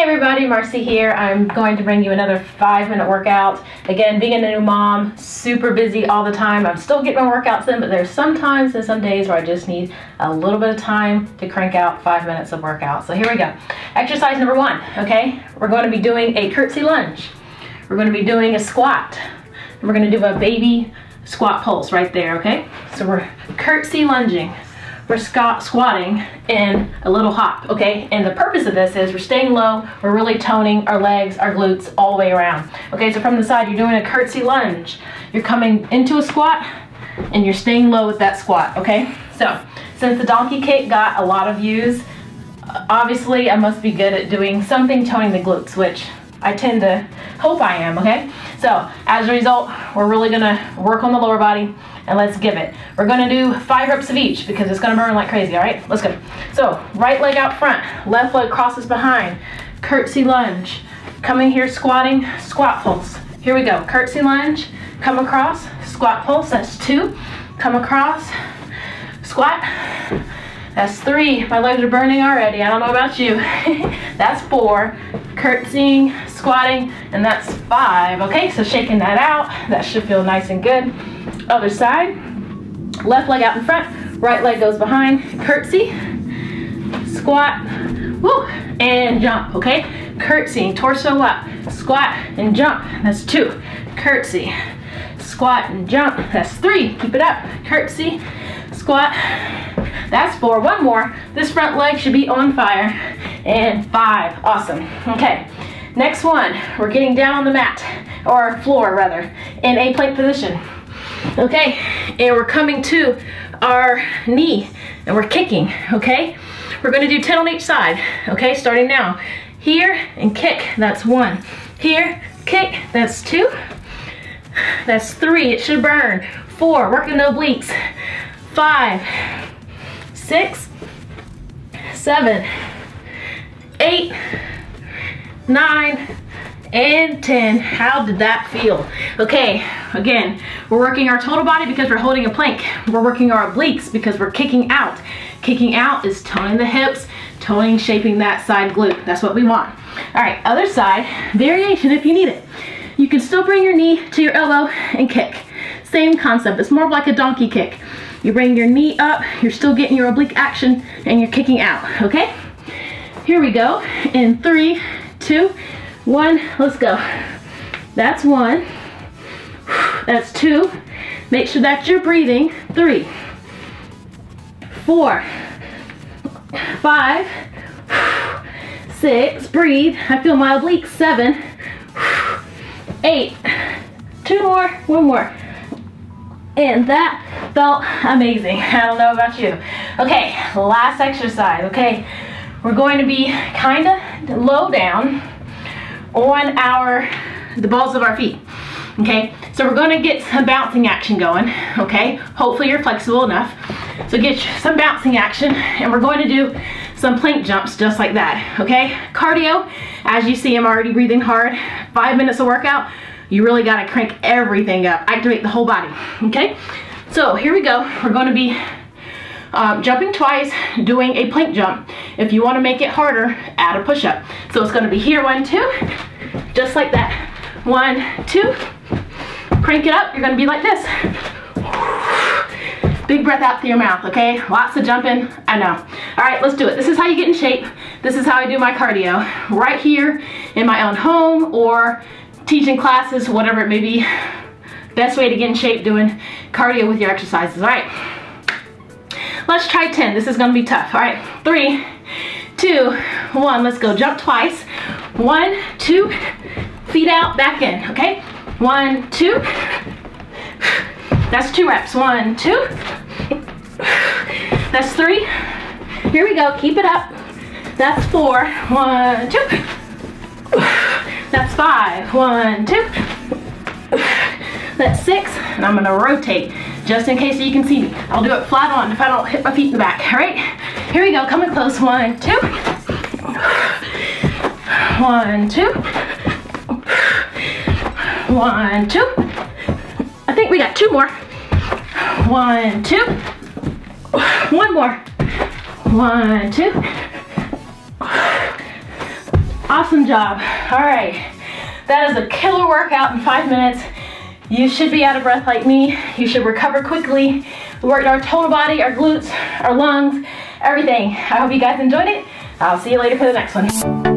everybody, Marcy here. I'm going to bring you another 5-minute workout. Again, being a new mom, super busy all the time. I'm still getting my workouts in, but there's some times and some days where I just need a little bit of time to crank out 5 minutes of workout. So here we go. Exercise number 1, okay? We're going to be doing a curtsy lunge. We're going to be doing a squat. And we're going to do a baby squat pulse right there, okay? So we're curtsy lunging. We're squatting in a little hop, okay? And the purpose of this is we're staying low, we're really toning our legs, our glutes all the way around. Okay, so from the side, you're doing a curtsy lunge. You're coming into a squat, and you're staying low with that squat, okay? So, since the donkey kick got a lot of views, obviously I must be good at doing something toning the glutes, which I tend to hope I am, okay? So, as a result, we're really gonna work on the lower body, and let's give it. We're gonna do 5 reps of each because it's gonna burn like crazy, all right? Let's go. So, right leg out front, left leg crosses behind, curtsy lunge. Coming here, squatting, squat pulse. Here we go, curtsy lunge, come across, squat pulse, that's 2. Come across, squat, that's 3. My legs are burning already, I don't know about you. That's 4, curtsying, squatting, and that's 5. Okay, so shaking that out, that should feel nice and good. Other side, left leg out in front, right leg goes behind, curtsy, squat, woo, and jump, okay? Curtsying, torso up, squat and jump, that's 2. Curtsy, squat and jump, that's 3. Keep it up, curtsy, squat, that's 4. One more, this front leg should be on fire, and 5, awesome. Okay, next one, we're getting down on the mat, or floor rather, in a plank position. Okay, and we're coming to our knee and we're kicking, okay? We're gonna do 10 on each side, okay? Starting now. Here and kick, that's 1. Here, kick, that's 2. That's 3, it should burn. 4, working the obliques. 5, 6, 7, 8, 9, and 10. How did that feel? Okay, again, we're working our total body because we're holding a plank. We're working our obliques because we're kicking out. Kicking out is toning the hips, toning, shaping that side glute. That's what we want. All right, other side, variation if you need it. You can still bring your knee to your elbow and kick. Same concept, it's more of like a donkey kick. You bring your knee up, you're still getting your oblique action, and you're kicking out, okay? Here we go, in 3, 2, 1, let's go. That's 1, that's 2, make sure that you're breathing, 3, 4, 5, 6, breathe, I feel my obliques, 7, 8, 2 more, 1 more, and that felt amazing. I don't know about you. Okay, last exercise, okay? We're going to be kinda low down on the balls of our feet, okay? So we're gonna get some bouncing action going, okay? Hopefully you're flexible enough. So get some bouncing action, and we're going to do some plank jumps just like that, okay? Cardio, as you see, I'm already breathing hard. 5 minutes of workout, you really gotta crank everything up, activate the whole body, okay? So here we go, we're gonna be jumping twice, doing a plank jump. If you want to make it harder, add a push-up. So it's going to be here, 1, 2, just like that. 1, 2, crank it up. You're going to be like this. Big breath out through your mouth, okay? Lots of jumping, I know. All right, let's do it. This is how you get in shape. This is how I do my cardio. Right here in my own home or teaching classes, whatever it may be. Best way to get in shape doing cardio with your exercises, all right? Let's try 10. This is gonna be tough. All right, 3, 2, 1. Let's go. Jump twice. 1, 2, feet out, back in, okay? 1, 2. That's 2 reps. 1, 2. That's 3. Here we go. Keep it up. That's 4. 1, 2. That's 5. 1, 2. That's 6. And I'm gonna rotate just in case you can see me. I'll do it flat on if I don't hit my feet in the back, all right? Here we go, coming close, 1, 2. 1, 2. 1, 2. I think we got 2 more. 1, 2. 1 more. 1, 2. Awesome job. All right, that is a killer workout in 5 minutes. You should be out of breath like me. You should recover quickly. We worked our total body, our glutes, our lungs, everything. I hope you guys enjoyed it. I'll see you later for the next one.